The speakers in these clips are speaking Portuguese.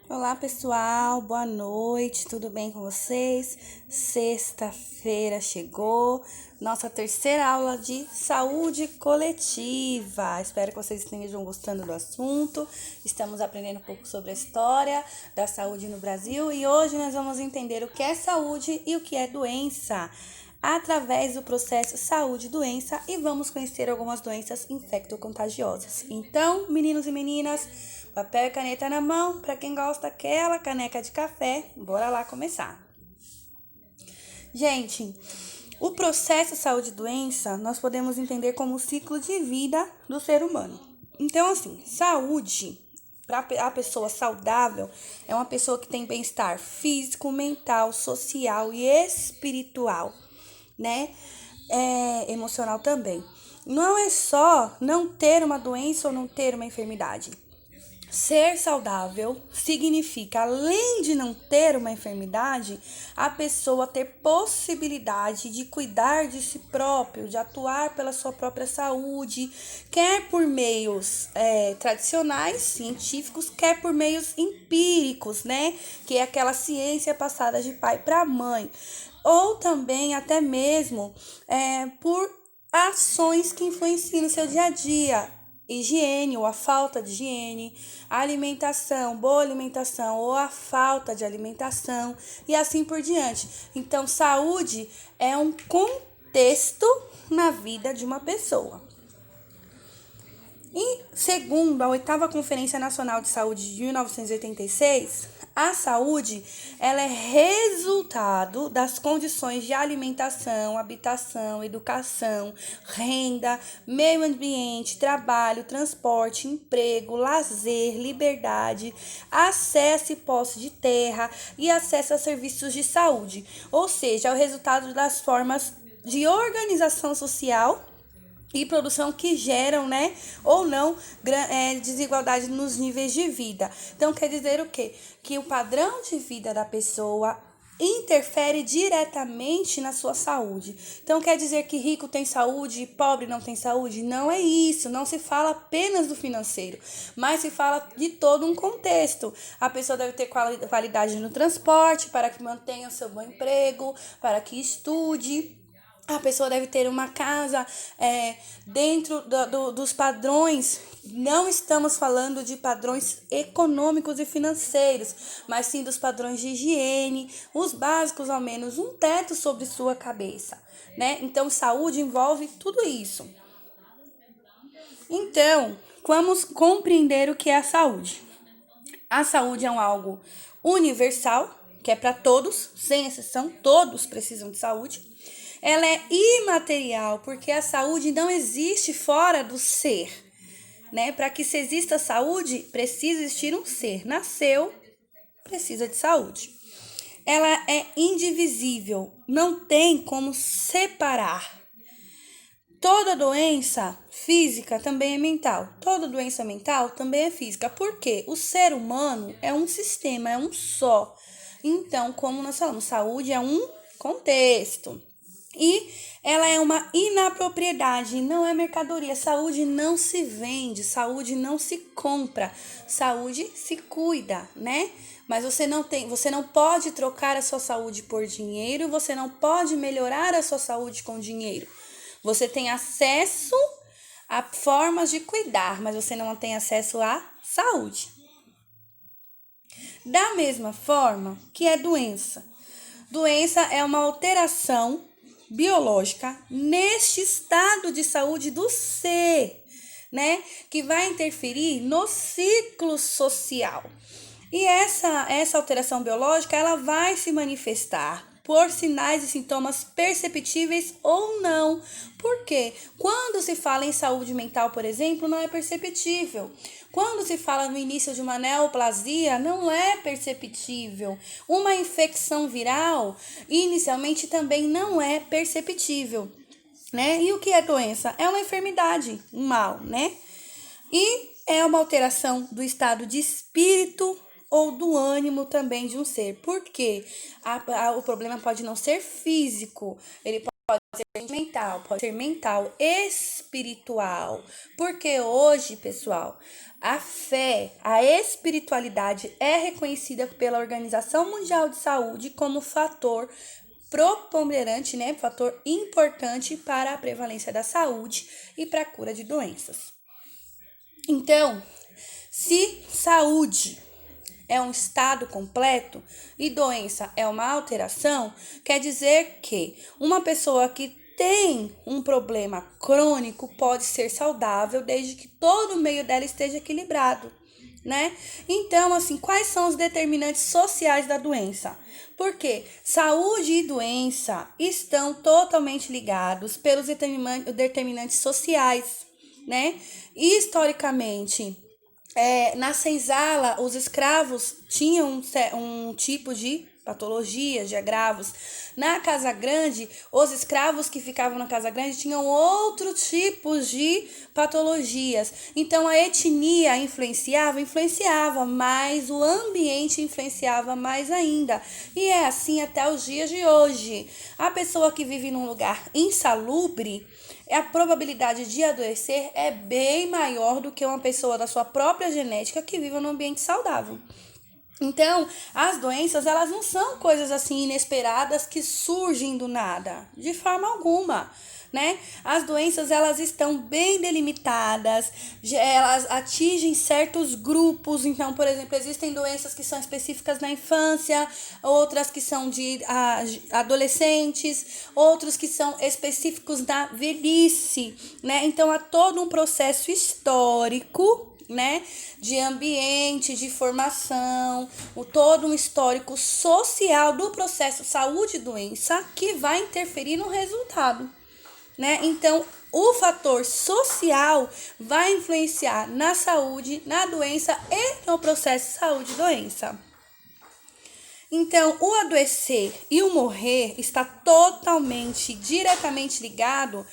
Olá pessoal, boa noite, tudo bem com vocês? Sexta-feira chegou, nossa terceira aula de saúde coletiva. Espero que vocês estejam gostando do assunto. Estamos aprendendo um pouco sobre a história da saúde no Brasil e hoje nós vamos entender o que é saúde e o que é doença através do processo saúde e doença e vamos conhecer algumas doenças infectocontagiosas. Então, meninos e meninas, papel e caneta na mão, para quem gosta daquela caneca de café, bora lá começar. Gente, o processo saúde e doença nós podemos entender como o ciclo de vida do ser humano. Então, assim, saúde para a pessoa saudável é uma pessoa que tem bem-estar físico, mental, social e espiritual, né? Emocional também. Não é só não ter uma doença ou não ter uma enfermidade. Ser saudável significa, além de não ter uma enfermidade, a pessoa ter possibilidade de cuidar de si próprio, de atuar pela sua própria saúde, quer por meios tradicionais, científicos, quer por meios empíricos, né? Que é aquela ciência passada de pai para mãe, ou também até mesmo por ações que influenciam no seu dia a dia. Higiene ou a falta de higiene, alimentação, boa alimentação ou a falta de alimentação e assim por diante. Então, saúde é um contexto na vida de uma pessoa. E segundo a 8ª Conferência Nacional de Saúde de 1986, a saúde ela é resultado das condições de alimentação, habitação, educação, renda, meio ambiente, trabalho, transporte, emprego, lazer, liberdade, acesso e posse de terra e acesso a serviços de saúde. Ou seja, é o resultado das formas de organização social e produção que geram, né, ou não, desigualdade nos níveis de vida. Então, quer dizer o quê? Que o padrão de vida da pessoa interfere diretamente na sua saúde. Então, quer dizer que rico tem saúde e pobre não tem saúde? Não é isso, não se fala apenas do financeiro, mas se fala de todo um contexto. A pessoa deve ter qualidade no transporte para que mantenha o seu bom emprego, para que estude. A pessoa deve ter uma casa dentro dos padrões. Não estamos falando de padrões econômicos e financeiros, mas sim dos padrões de higiene, os básicos ao menos, um teto sobre sua cabeça, né? Então, saúde envolve tudo isso. Então, vamos compreender o que é a saúde. A saúde é algo universal, que é para todos, sem exceção, todos precisam de saúde. Ela é imaterial, porque a saúde não existe fora do ser, né? Para que se exista saúde, precisa existir um ser. Nasceu, precisa de saúde. Ela é indivisível, não tem como separar. Toda doença física também é mental. Toda doença mental também é física. Por quê? O ser humano é um sistema, é um só. Então, como nós falamos, saúde é um contexto. E ela é uma inapropriedade, não é mercadoria. Saúde não se vende, saúde não se compra, saúde se cuida, né? Mas você não pode trocar a sua saúde por dinheiro, você não pode melhorar a sua saúde com dinheiro. Você tem acesso a formas de cuidar, mas você não tem acesso à saúde. Da mesma forma que é doença. Doença é uma alteração biológica neste estado de saúde do ser, né? Que vai interferir no ciclo social. E essa alteração biológica, ela vai se manifestar por sinais e sintomas perceptíveis ou não. Por quê? Quando se fala em saúde mental, por exemplo, não é perceptível. Quando se fala no início de uma neoplasia, não é perceptível. Uma infecção viral, inicialmente, também não é perceptível, né? E o que é doença? É uma enfermidade, um mal, né? E é uma alteração do estado de espírito ou do ânimo também de um ser. Por quê? O problema pode não ser físico, ele pode ser mental, espiritual. Porque hoje, pessoal, a fé, a espiritualidade é reconhecida pela Organização Mundial de Saúde como fator preponderante, né? Fator importante para a prevalência da saúde e para a cura de doenças. Então, se saúde é um estado completo e doença é uma alteração, quer dizer que uma pessoa que tem um problema crônico pode ser saudável desde que todo o meio dela esteja equilibrado, né? Então, assim, quais são os determinantes sociais da doença? Porque saúde e doença estão totalmente ligados pelos determinantes sociais, né? Historicamente, na senzala, os escravos tinham um tipo de patologia, de agravos. Na Casa Grande, os escravos que ficavam na Casa Grande tinham outros tipos de patologias. Então, a etnia influenciava, mas o ambiente influenciava mais ainda. E é assim até os dias de hoje. A pessoa que vive num lugar insalubre, a probabilidade de adoecer é bem maior do que uma pessoa da sua própria genética que vive num ambiente saudável. Então, as doenças, elas não são coisas assim inesperadas que surgem do nada, de forma alguma, né? As doenças, elas estão bem delimitadas, elas atingem certos grupos. Então, por exemplo, existem doenças que são específicas na infância, outras que são de adolescentes, outros que são específicos da velhice, né? Então, há todo um processo histórico, né, de ambiente, de formação, todo um histórico social do processo saúde e doença que vai interferir no resultado, né? Então, o fator social vai influenciar na saúde, na doença e no processo saúde e doença. Então, o adoecer e o morrer está totalmente, diretamente ligado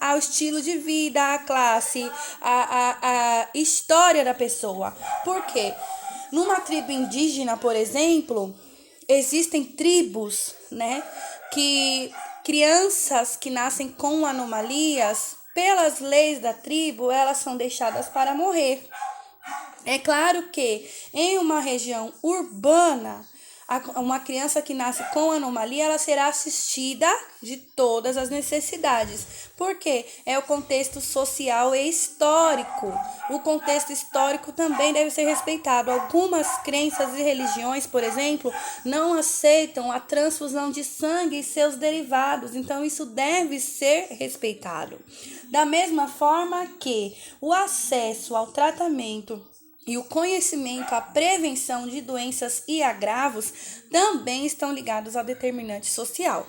ao estilo de vida, à classe, à história da pessoa. Por quê? Numa tribo indígena, por exemplo, existem tribos, né, que crianças que nascem com anomalias, pelas leis da tribo, elas são deixadas para morrer. É claro que em uma região urbana, uma criança que nasce com anomalia, ela será assistida de todas as necessidades. Porque é o contexto social e histórico. O contexto histórico também deve ser respeitado. Algumas crenças e religiões, por exemplo, não aceitam a transfusão de sangue e seus derivados. Então, isso deve ser respeitado. Da mesma forma que o acesso ao tratamento e o conhecimento, a prevenção de doenças e agravos também estão ligados ao determinante social.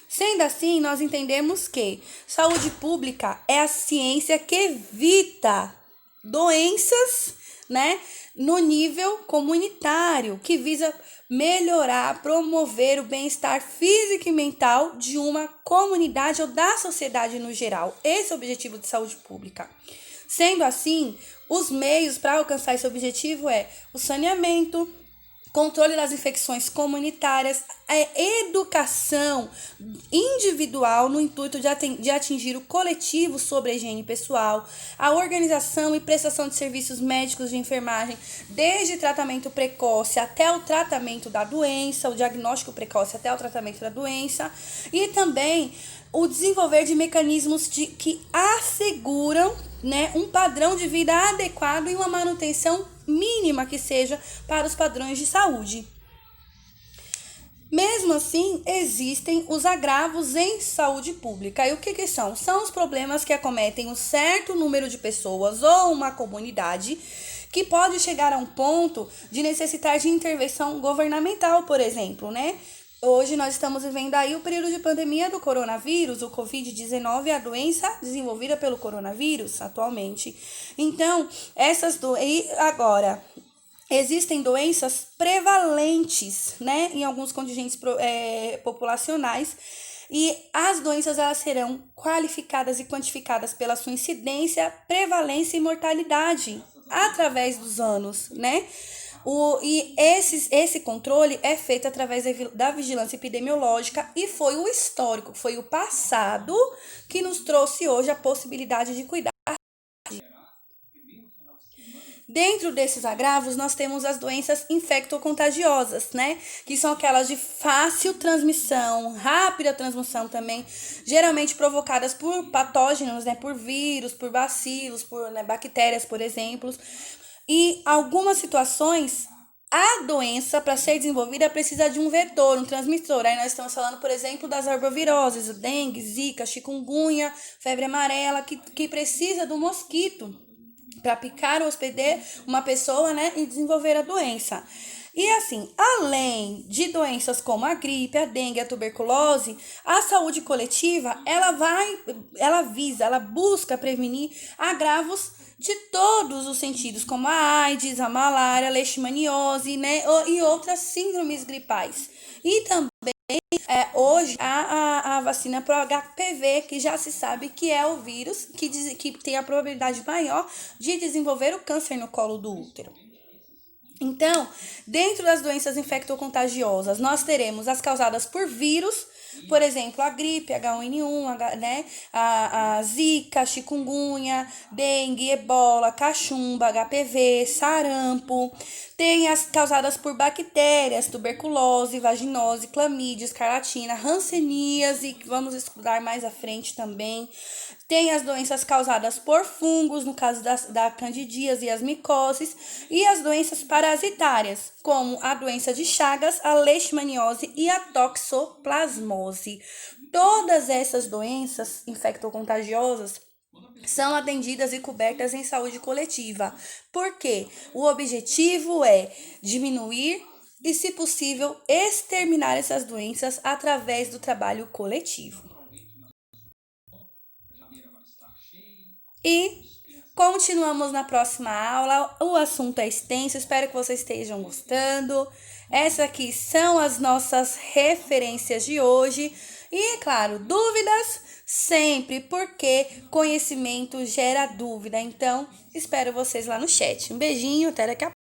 Sendo assim, nós entendemos que saúde pública é a ciência que evita doenças, né, no nível comunitário, que visa melhorar, promover o bem-estar físico e mental de uma comunidade ou da sociedade no geral. Esse é o objetivo de saúde pública. Sendo assim, os meios para alcançar esse objetivo é o saneamento, controle das infecções comunitárias, a educação individual no intuito de atingir o coletivo sobre a higiene pessoal, a organização e prestação de serviços médicos de enfermagem, desde tratamento precoce até o tratamento da doença, o diagnóstico precoce até o tratamento da doença, e também o desenvolver de mecanismos que asseguram, né, um padrão de vida adequado e uma manutenção mínima que seja para os padrões de saúde. Mesmo assim, existem os agravos em saúde pública. E o que são? São os problemas que acometem um certo número de pessoas ou uma comunidade que pode chegar a um ponto de necessitar de intervenção governamental, por exemplo, né? Hoje nós estamos vivendo aí o período de pandemia do coronavírus, o Covid-19, a doença desenvolvida pelo coronavírus atualmente. Então, agora, existem doenças prevalentes, né, em alguns contingentes populacionais, e as doenças elas serão qualificadas e quantificadas pela sua incidência, prevalência e mortalidade através dos anos, né? Esse controle é feito através da vigilância epidemiológica e foi o histórico, foi o passado que nos trouxe hoje a possibilidade de cuidar. Dentro desses agravos, nós temos as doenças infectocontagiosas, né? Que são aquelas de fácil transmissão, rápida transmissão também, geralmente provocadas por patógenos, né? Por vírus, por bacilos, por bactérias, por exemplo. E algumas situações, a doença, para ser desenvolvida, precisa de um vetor, um transmissor. Aí nós estamos falando, por exemplo, das arboviroses, o dengue, zika, chikungunya, febre amarela, que precisa do mosquito para picar ou hospedeiro uma pessoa, né, e desenvolver a doença. E assim, além de doenças como a gripe, a dengue, a tuberculose, a saúde coletiva, ela busca prevenir agravos de todos os sentidos, como a AIDS, a malária, a leishmaniose, né, e outras síndromes gripais. E também hoje a vacina para o HPV, que já se sabe que é o vírus que tem a probabilidade maior de desenvolver o câncer no colo do útero. Então, dentro das doenças infectocontagiosas, nós teremos as causadas por vírus, por exemplo, a gripe, H1N1, né? A zika, chikungunya, dengue, ebola, cachumba, HPV, sarampo. Tem as causadas por bactérias, tuberculose, vaginose, clamídia, escarlatina, hanseníase, que vamos estudar mais à frente também. Tem as doenças causadas por fungos, no caso da candidíase e as micoses, e as doenças parasitárias, como a doença de Chagas, a leishmaniose e a toxoplasmose. Todas essas doenças infectocontagiosas são atendidas e cobertas em saúde coletiva, porque o objetivo é diminuir e, se possível, exterminar essas doenças através do trabalho coletivo. E continuamos na próxima aula. O assunto é extenso, espero que vocês estejam gostando. Essas aqui são as nossas referências de hoje. E, claro, dúvidas sempre, porque conhecimento gera dúvida. Então, espero vocês lá no chat. Um beijinho, até daqui a pouco.